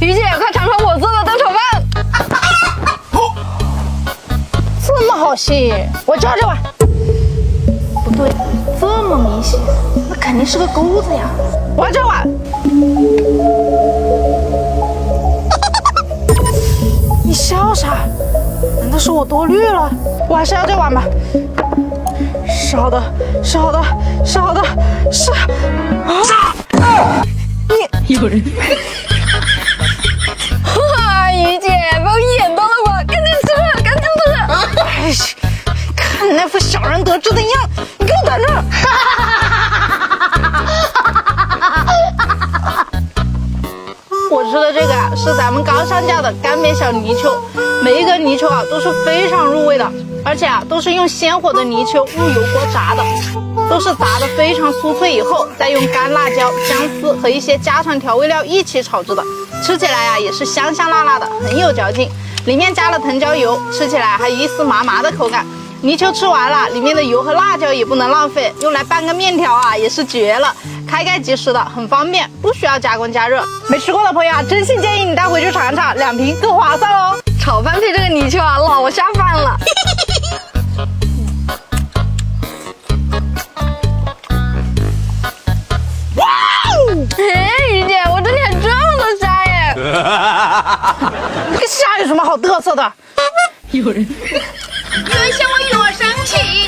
于姐，快尝尝我做的蛋炒饭。这么好吸，我照着碗。不对，这么明显，那肯定是个钩子呀。我这碗。你笑啥？难道是我多虑了？我还是要这碗吧。是好的，是好的，是好的，是啊！有人。哇，于姐，被我演到了吧？赶紧吃，赶紧吃！哎，看你那副小人得志的样，你给我等着！我吃的这个啊，是咱们刚上架的干煸小泥鳅，每一根泥鳅啊都是非常入味的，而且啊都是用鲜火的泥鳅入油锅炸的，都是炸的非常酥脆以后，再用干辣椒、姜丝和一些家常调味料一起炒制的，吃起来啊也是香香辣辣的，很有嚼劲。里面加了藤椒油，吃起来还有一丝麻麻的口感。泥鳅吃完了，里面的油和辣椒也不能浪费，用来拌个面条啊也是绝了。开盖即食的，很方便，不需要加工加热。没吃过的朋友啊，真心建议你带回去尝尝，2瓶更划算哦。炒饭配这个泥鳅啊，老下饭了。哇哦！哎，于姐，我这里还这么多虾耶！这个虾有什么好嘚瑟的？有人。原先我有生气。